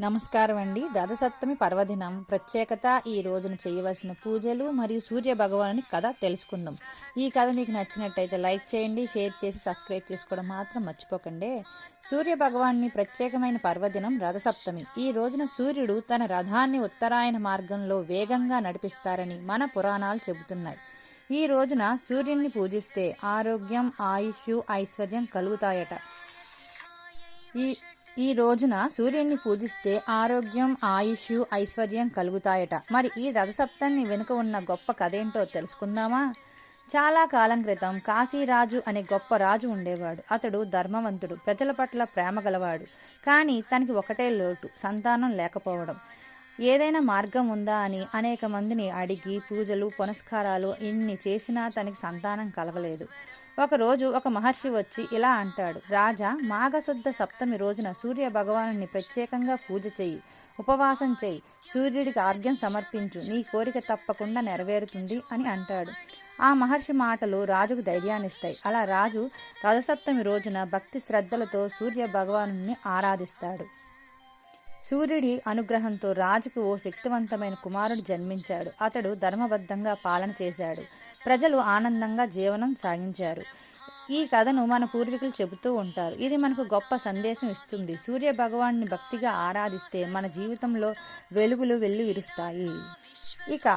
నమస్కారం అండి. రథసప్తమి పర్వదినం ప్రత్యేకత, ఈ రోజున చేయవలసిన పూజలు మరియు సూర్య భగవానుని కథ తెలుసుకుందాం. ఈ కథ మీకు నచ్చినట్టయితే లైక్ చేయండి, షేర్ చేసి సబ్స్క్రైబ్ చేసుకోవడం మాత్రం మర్చిపోకండి. సూర్య భగవానుని ప్రత్యేకమైన పర్వదినం రథసప్తమి. ఈ రోజున సూర్యుడు తన రథాన్ని ఉత్తరాయణ మార్గంలో వేగంగా నడిపిస్తారని మన పురాణాలు చెబుతున్నాయి. ఈ రోజున సూర్యుడిని పూజిస్తే ఆరోగ్యం, ఆయుష్, ఐశ్వర్యం కలుగుతాయట. ఈ రోజున సూర్యుడిని పూజిస్తే ఆరోగ్యం, ఆయుష్, ఐశ్వర్యం కలుగుతాయట. మరి ఈ రథసప్తమి వెనుక ఉన్న గొప్ప కథేంటో తెలుసుకుందామా? చాలా కాలం క్రితం కాశీరాజు అనే గొప్ప రాజు ఉండేవాడు. అతడు ధర్మవంతుడు, ప్రజల పట్ల ప్రేమ గలవాడు. కానీ తనకి ఒకటే లోటు, సంతానం లేకపోవడం. ఏదైనా మార్గం ఉందా అని అనేక మందిని అడిగి పూజలు, పునస్కారాలు ఎన్ని చేసినా తనకి సంతానం కలగలేదు. ఒకరోజు ఒక మహర్షి వచ్చి ఇలా అంటాడు: రాజా, మాఘశుద్ధ సప్తమి రోజున సూర్య భగవానుని ప్రత్యేకంగా పూజ చెయ్యి, ఉపవాసం చెయ్యి, సూర్యుడికి ఆర్ఘ్యం సమర్పించు, నీ కోరిక తప్పకుండా నెరవేరుతుంది అని అంటాడు. ఆ మహర్షి మాటలు రాజుకు ధైర్యాన్నిస్తాయి. అలా రాజు రథసప్తమి రోజున భక్తి శ్రద్ధలతో సూర్య భగవానుని ఆరాధిస్తాడు. సూర్యుడి అనుగ్రహంతో రాజుకు ఓ శక్తివంతమైన కుమారుడు జన్మించాడు. అతడు ధర్మబద్ధంగా పాలన చేశాడు. ప్రజలు ఆనందంగా జీవనం సాగించారు. ఈ కథను మన పూర్వీకులు చెబుతూ ఉంటారు. ఇది మనకు గొప్ప సందేశం ఇస్తుంది. సూర్య భగవాన్ని భక్తిగా ఆరాధిస్తే మన జీవితంలో వెలుగులు వెళ్లి విరుస్తాయి. ఇక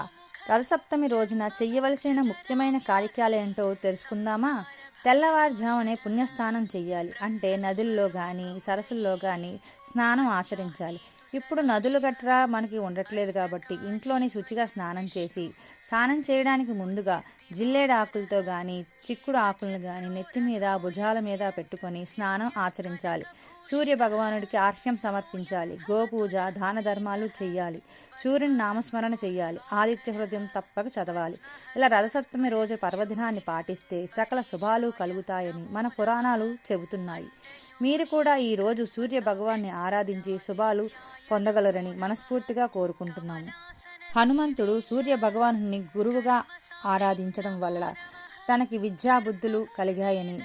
రథసప్తమి రోజున చెయ్యవలసిన ముఖ్యమైన కార్యక్రమాలేంటో తెలుసుకుందామా? తెల్లవారుజామునే పుణ్యస్నానం చెయ్యాలి. అంటే నదుల్లో కానీ సరస్సుల్లో కానీ స్నానం ఆచరించాలి. ఇప్పుడు నదులు గట్రా మనకి ఉండట్లేదు కాబట్టి ఇంట్లోనే శుచిగా స్నానం చేయడానికి ముందుగా జిల్లేడు ఆకులతో కానీ చిక్కుడు ఆకులను కానీ నెత్తి మీద, భుజాల మీద పెట్టుకొని స్నానం ఆచరించాలి. సూర్య భగవానుడికి ఆర్ఘ్యం సమర్పించాలి. గోపూజ, దాన ధర్మాలు చెయ్యాలి. సూర్యుని నామస్మరణ చెయ్యాలి. ఆదిత్య హృదయం తప్పక చదవాలి. ఇలా రథసప్తమి రోజు పర్వదినాన్ని పాటిస్తే సకల శుభాలు కలుగుతాయని మన పురాణాలు చెబుతున్నాయి. మీరు కూడా ఈరోజు సూర్య భగవాన్ని ఆరాధించి శుభాలు పొందగలరని మనస్ఫూర్తిగా కోరుకుంటున్నాము. హనుమంతుడు సూర్య భగవానుని గురువుగా ఆరాధించడం వల్ల తనకి విద్యాబుద్ధులు కలిగాయని,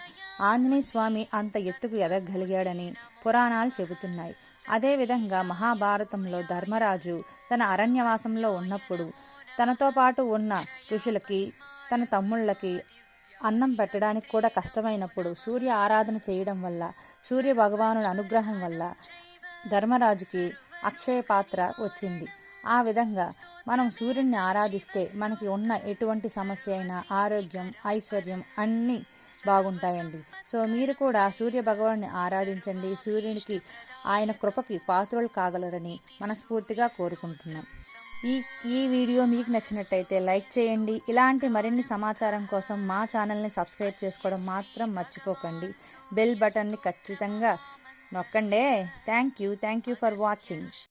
ఆంజనేయ స్వామి అంత ఎత్తుకు ఎదగలిగాడని పురాణాలు చెబుతున్నాయి. అదేవిధంగా మహాభారతంలో ధర్మరాజు తన అరణ్యవాసంలో ఉన్నప్పుడు తనతో పాటు ఉన్న ఋషులకి, తన తమ్ముళ్ళకి అన్నం పెట్టడానికి కూడా కష్టమైనప్పుడు సూర్య ఆరాధన చేయడం వల్ల, సూర్య భగవానుడి అనుగ్రహం వల్ల ధర్మరాజుకి అక్షయ పాత్ర వచ్చింది. ఆ విధంగా మనం సూర్యుడిని ఆరాధిస్తే మనకి ఉన్న ఎటువంటి సమస్య అయినా ఆరోగ్యం, ఐశ్వర్యం అన్నీ బాగుంటాయండి. సో మీరు కూడా సూర్య భగవాన్ని ఆరాధించండి. సూర్యునికి, ఆయన కృపకి పాత్రలు కాగలరని మనస్ఫూర్తిగా కోరుకుంటున్నాం. ఈ వీడియో మీకు నచ్చినట్టయితే లైక్ చేయండి. ఇలాంటి మరిన్ని సమాచారం కోసం మా ఛానల్ని సబ్స్క్రైబ్ చేసుకోవడం మాత్రం మర్చిపోకండి. బెల్ బటన్ని ఖచ్చితంగా నొక్కండి. Thank you for watching.